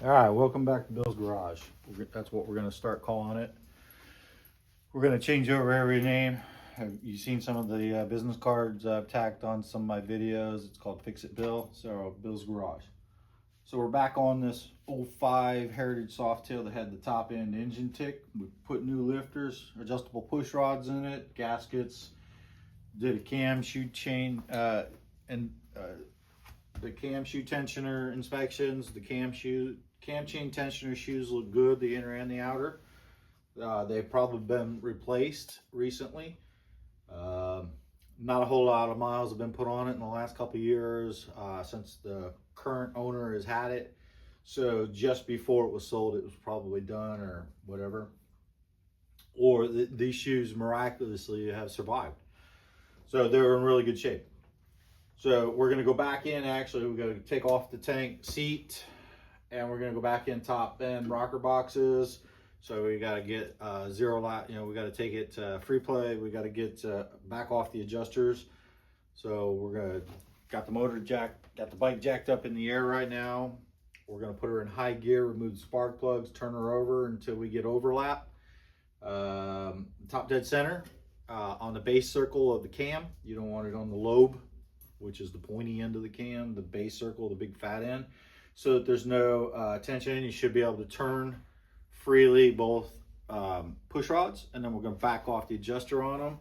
All right, welcome back to Bill's Garage. That's what we're going to start calling it. We're going to change over every name. Have you seen some of the business cards I've tacked on some of my videos? It's called Fix It Bill, so Bill's Garage. So we're back on this 05 Heritage Softail that had the top end engine tick. We put new lifters, adjustable push rods in it, gaskets, did a cam shoe chain and the cam shoe tensioner inspections. The cam chain tensioner shoes look good, the inner and the outer. They've probably been replaced recently. Not a whole lot of miles have been put on it in the last couple of years since the current owner has had it. So just before it was sold, it was probably done or whatever. Or these shoes miraculously have survived. So they're in really good shape. So we're going to go back in. Actually, we're going to take off the tank seat, and we're going to go back in top end rocker boxes. So we got to get zero lot. We got to take it free play. We got to get back off the adjusters. So we're going to got the motor jack, got the bike jacked up in the air right now. We're going to put her in high gear, remove the spark plugs, turn her over until we get overlap. Top dead center on the base circle of the cam. You don't want it on the lobe, which is the pointy end of the cam, the base circle, the big fat end, so that there's no tension. You should be able to turn freely both push rods, and then we're going to back off the adjuster on them,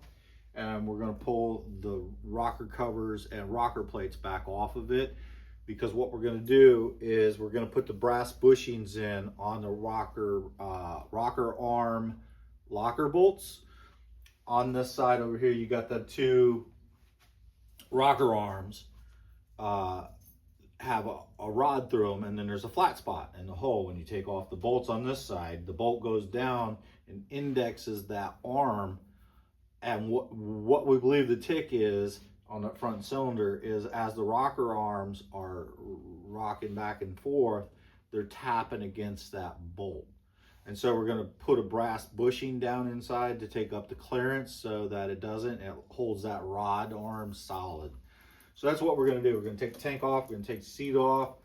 and we're going to pull the rocker covers and rocker plates back off of it, because what we're going to do is we're going to put the brass bushings in on the rocker arm locker bolts. On this side over here, you got the two rocker arms have a rod through them, and then there's a flat spot in the hole. When you take off the bolts on this side, the bolt goes down and indexes that arm, and what we believe the tick is on the front cylinder is as the rocker arms are rocking back and forth, they're tapping against that bolt. And so we're going to put a brass bushing down inside to take up the clearance so that it holds that rod arm solid. So that's what we're going to do. We're going to take the tank off, we're going to take the seat off,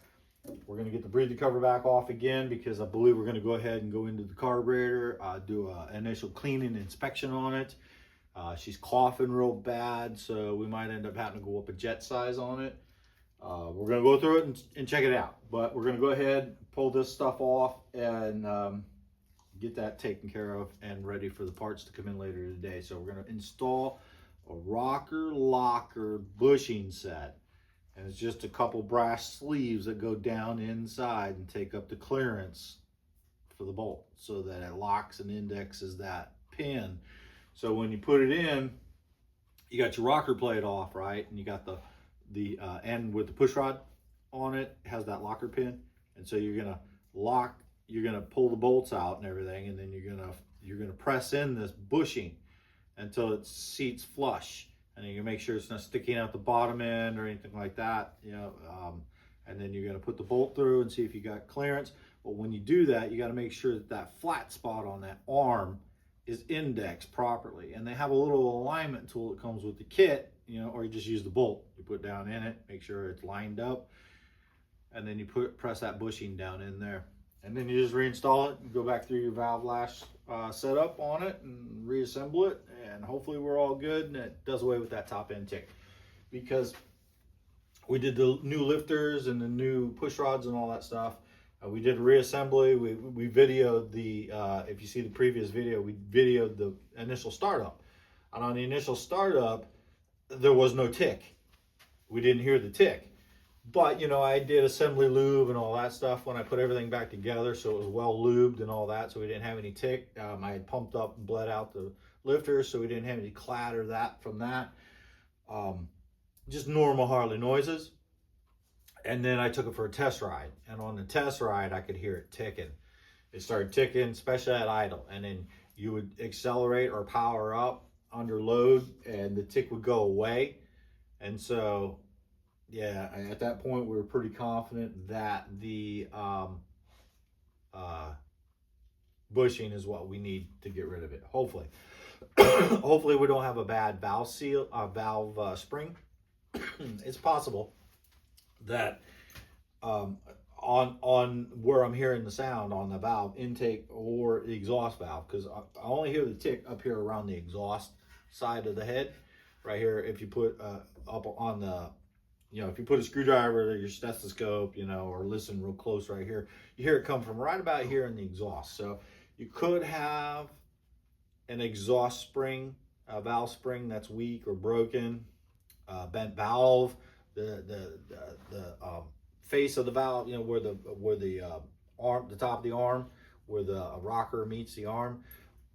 we're going to get the breather cover back off again, because I believe we're going to go ahead and go into the carburetor, do an initial cleaning inspection on it. She's coughing real bad, so we might end up having to go up a jet size on it. We're going to go through it and check it out, but we're going to go ahead, pull this stuff off, and get that taken care of and ready for the parts to come in later today. So we're going to install a rocker locker bushing set, and it's just a couple brass sleeves that go down inside and take up the clearance for the bolt so that it locks and indexes that pin. So when you put it in, you got your rocker plate off, right? And you got the end with the push rod on it, has that locker pin, and so you're gonna pull the bolts out and everything, and then you're gonna press in this bushing until it seats flush, and then you make sure it's not sticking out the bottom end or anything like that, and then you're gonna put the bolt through and see if you got clearance. But when you do that, you got to make sure that that flat spot on that arm is indexed properly, and they have a little alignment tool that comes with the kit, or you just use the bolt. You put down in it, make sure it's lined up, and then you press that bushing down in there. And then you just reinstall it and go back through your valve lash setup on it and reassemble it, and hopefully we're all good, and it does away with that top end tick. Because we did the new lifters and the new push rods and all that stuff. We did reassembly. We videoed the, if you see the previous video, we videoed the initial startup. And on the initial startup, there was no tick. We didn't hear the tick. But, I did assembly lube and all that stuff when I put everything back together, so it was well lubed and all that, so we didn't have any tick. I had pumped up and bled out the lifters, so we didn't have any clatter from that. Just normal Harley noises. And then I took it for a test ride, and on the test ride, I could hear it ticking. It started ticking, especially at idle, and then you would accelerate or power up under load, and the tick would go away. And so, yeah, at that point, we were pretty confident that the bushing is what we need to get rid of it. Hopefully, hopefully we don't have a bad valve spring. It's possible that on where I'm hearing the sound on the valve intake or the exhaust valve, because I only hear the tick up here around the exhaust side of the head right here. If you put up on the, you know, if you put a screwdriver or your stethoscope, you know, or listen real close right here, you hear it come from right about here in the exhaust. So you could have an exhaust spring, a valve spring that's weak or broken, bent valve, the face of the valve, you know, where the arm, the top of the arm, where the rocker meets the arm.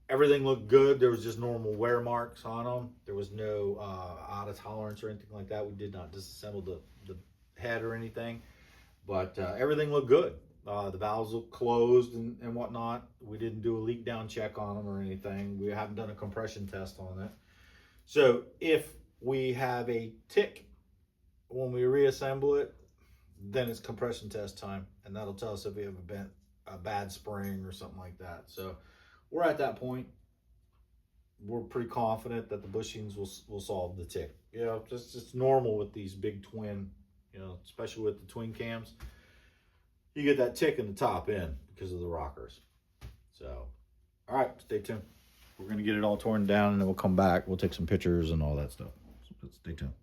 Everything looked good. There was just normal wear marks on them. There was no out of tolerance or anything like that. We did not disassemble the head or anything, but everything looked good. The valves look closed and whatnot. We didn't do a leak down check on them or anything. We haven't done a compression test on it. So if we have a tick when we reassemble it, then it's compression test time, and that'll tell us if we have a bad spring or something like that. So we're at that point. We're pretty confident that the bushings will solve the tick. You know, just it's normal with these big twin, you know, especially with the twin cams. You get that tick in the top end because of the rockers. So, all right, stay tuned. We're going to get it all torn down, and then we'll come back. We'll take some pictures and all that stuff. So stay tuned.